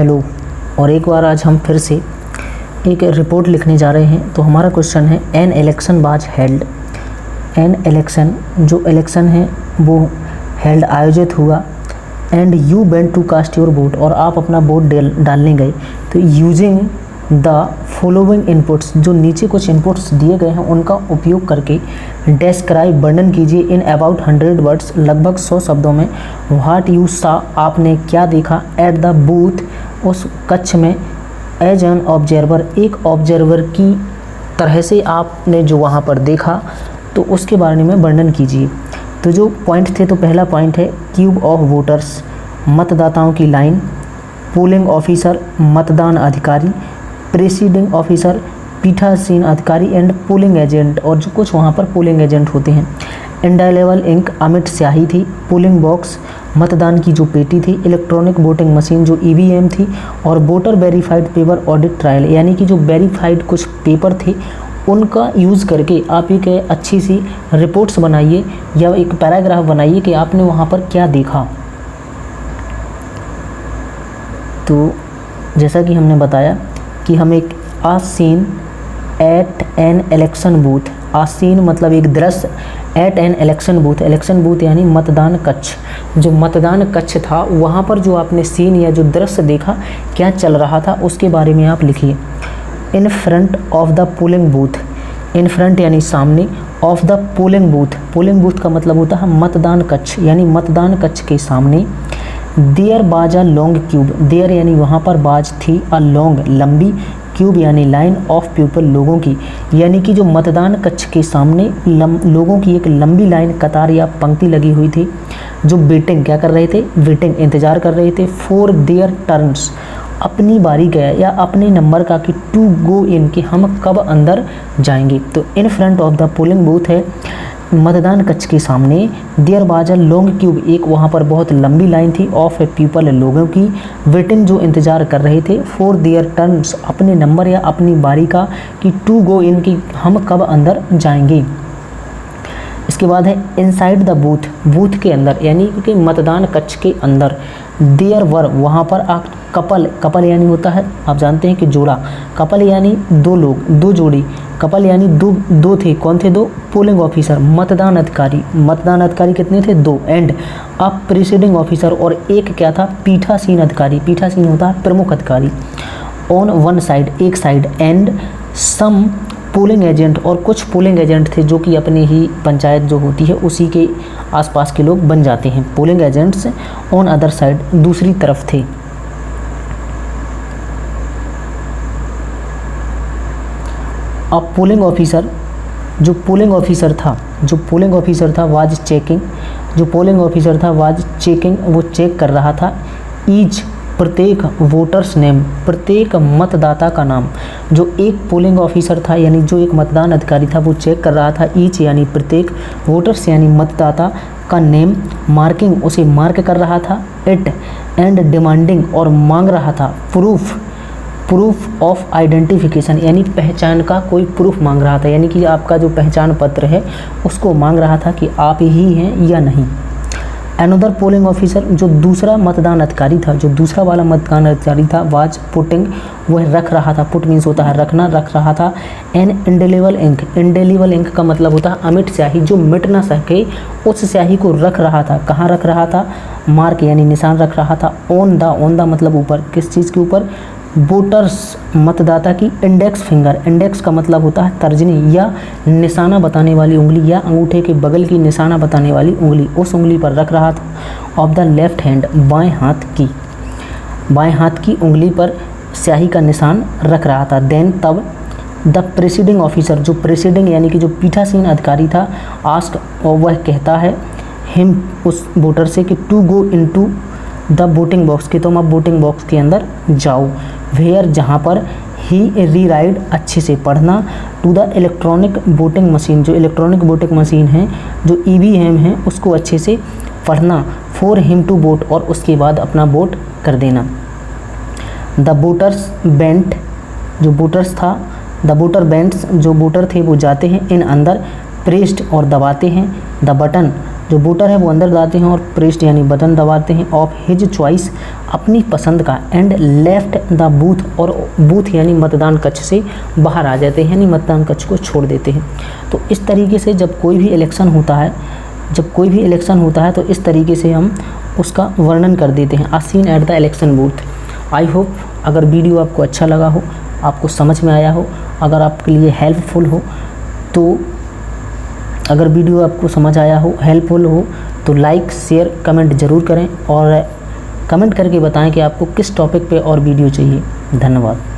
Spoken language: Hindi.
हेलो। और एक बार आज हम फिर से एक रिपोर्ट लिखने जा रहे हैं। तो हमारा क्वेश्चन है an election was held. An election, जो इलेक्शन है वो हेल्ड आयोजित हुआ। And you went to cast your vote, और आप अपना वोट डालने गए। तो यूजिंग द फॉलोइंग इनपुट्स, जो नीचे कुछ इनपुट्स दिए गए हैं उनका उपयोग करके डिस्क्राइब, वर्णन कीजिए इन अबाउट 100 वर्ड्स, लगभग 100 शब्दों में। व्हाट यू सा, आपने क्या देखा। एट द बूथ, उस कक्ष में। एज एन ऑब्जर्वर, एक ऑब्जर्वर की तरह से आपने जो वहाँ पर देखा, तो उसके बारे में वर्णन कीजिए। तो जो पॉइंट थे, तो पहला पॉइंट है क्यूब ऑफ वोटर्स, मतदाताओं की लाइन। पोलिंग ऑफिसर, मतदान अधिकारी। प्रेसिडिंग ऑफिसर, पीठासीन अधिकारी। एंड पोलिंग एजेंट, और जो कुछ वहाँ पर पोलिंग एजेंट होते हैं। इंडाइलेबल इंक, अमिट स्याही थी। पोलिंग बॉक्स, मतदान की जो पेटी थी। इलेक्ट्रॉनिक वोटिंग मशीन, जो ईवीएम थी। और voter verified paper audit trial, यानी कि जो वेरीफाइड कुछ पेपर थे उनका यूज़ करके आप एक अच्छी सी रिपोर्ट्स बनाइए या एक पैराग्राफ बनाइए कि आपने वहाँ पर क्या देखा। तो जैसा कि हमने बताया कि हम एक scene at an election booth, scene मतलब एक दृश्य, at an election booth, election booth यानी मतदान कक्ष, जो मतदान कक्ष था वहाँ पर जो आपने सीन या जो दृश्य देखा, क्या चल रहा था, उसके बारे में आप लिखिए। इन front of the polling booth, in front यानी सामने, of the polling booth, polling booth का मतलब होता है मतदान कक्ष, यानी मतदान कक्ष के सामने। देयर बाज अ लॉन्ग क्यूब, देयर यानी वहाँ पर बाज थी, अ लॉन्ग लंबी, क्यूब यानी लाइन ऑफ पीपल लोगों की, यानी कि जो मतदान कक्ष के सामने लोगों की एक लंबी लाइन, कतार या पंक्ति लगी हुई थी, जो वेटिंग क्या कर रहे थे, वेटिंग इंतज़ार कर रहे थे। फॉर देयर टर्न्स, अपनी बारी गया या अपने नंबर का, कि टू गो इन, कि हम कब अंदर जाएंगे। तो in front of the polling booth है मतदान कक्ष के सामने। There was a long queue, एक वहाँ पर बहुत लंबी लाइन थी, ऑफ पीपल लोगों की, वेटिंग जो इंतज़ार कर रहे थे। फॉर देयर टर्न्स, अपने नंबर या अपनी बारी का, कि टू गो इन, की हम कब अंदर जाएंगे। इसके बाद है इनसाइड द बूथ, बूथ के अंदर यानी कि मतदान कक्ष के अंदर। देयर वर, वहाँ पर आप कपल, कपल यानी होता है, आप जानते हैं कि जोड़ा, कपल यानी दो लोग, दो जोड़ी, कपल यानी दो थे। कौन थे दो? पोलिंग ऑफिसर, मतदान अधिकारी, मतदान अधिकारी कितने थे? 2। एंड अब प्रीसीडिंग ऑफिसर, और एक क्या था? पीठासीन अधिकारी, पीठासीन होता है प्रमुख अधिकारी। ऑन वन साइड, एक side. And some polling agent, और कुछ पोलिंग एजेंट थे जो कि अपनी ही पंचायत जो होती है उसी के आसपास के लोग बन जाते हैं polling agents. On other side, दूसरी तरफ थे। अब पोलिंग ऑफिसर, जो पोलिंग ऑफिसर था वाज चेकिंग, जो पोलिंग ऑफिसर था वाज चेकिंग, वो चेक कर रहा था। ईच, प्रत्येक, वोटर्स नेम, प्रत्येक मतदाता का नाम। जो एक पोलिंग ऑफिसर था यानी जो एक मतदान अधिकारी था वो चेक कर रहा था। ईच यानी प्रत्येक, वोटर्स यानी मतदाता का नेम, मार्किंग उसे मार्क कर रहा था। इट एंड डिमांडिंग, और मांग रहा था। प्रूफ ऑफ आइडेंटिफिकेशन, यानी पहचान का कोई प्रूफ मांग रहा था, यानी कि आपका जो पहचान पत्र है उसको मांग रहा था कि आप ही हैं या नहीं। अनदर पोलिंग ऑफिसर, जो दूसरा मतदान अधिकारी था, जो दूसरा वाला मतदान अधिकारी था, वाज पुटिंग, वह रख रहा था। पुट मीन्स होता है रखना, रख रहा था। An indelible ink, indelible ink का मतलब होता है अमिट स्याही, जो मिट ना सके उस स्याही को रख रहा था। कहाँ रख रहा था? मार्क यानी निशान रख रहा था। ऑन द मतलब ऊपर, किस चीज़ के ऊपर? वोटर्स, मतदाता की इंडेक्स फिंगर, इंडेक्स का मतलब होता है तर्जनी या निशाना बताने वाली उंगली, या अंगूठे के बगल की निशाना बताने वाली उंगली, उस उंगली पर रख रहा था। ऑफ द लेफ्ट हैंड, बाएं हाथ की उंगली पर स्याही का निशान रख रहा था। देन तब द प्रेसिडिंग ऑफिसर, जो प्रेसिडिंग यानी कि जो पीठासीन अधिकारी था, आस्क, और वह कहता है हिम, उस वोटर से, कि to go into the voting box, कि तुम अब वोटिंग बॉक्स के अंदर जाओ। वेयर, जहाँ पर। ही रीराइड, अच्छे से पढ़ना। To the electronic voting machine, जो इलेक्ट्रॉनिक वोटिंग मशीन है, जो ईवीएम है, उसको अच्छे से पढ़ना। फॉर हिम टू वोट, और उसके बाद अपना वोट कर देना। द वोटर्स बेंट, जो वोटर्स था, द वोटर बेंट्स, जो वोटर थे वो जाते हैं इन अंदर। प्रेस्ड, और दबाते हैं। द बटन, जो वोटर है वो अंदर जाते हैं और प्रेस्ड यानी बटन दबाते हैं ऑफ हिज चॉइस, अपनी पसंद का, एंड लेफ्ट द बूथ, और बूथ यानी मतदान कक्ष से बाहर आ जाते हैं, यानी मतदान कक्ष को छोड़ देते हैं। तो इस तरीके से जब कोई भी इलेक्शन होता है तो इस तरीके से हम उसका वर्णन कर देते हैं, a scene at the election booth. I hope अगर वीडियो आपको अच्छा लगा हो, आपको समझ में आया हो, अगर आपके लिए हेल्पफुल हो, तो अगर वीडियो आपको समझ आया हो, हेल्पफुल हो, तो लाइक शेयर कमेंट ज़रूर करें और कमेंट करके बताएं कि आपको किस टॉपिक पे और वीडियो चाहिए। धन्यवाद।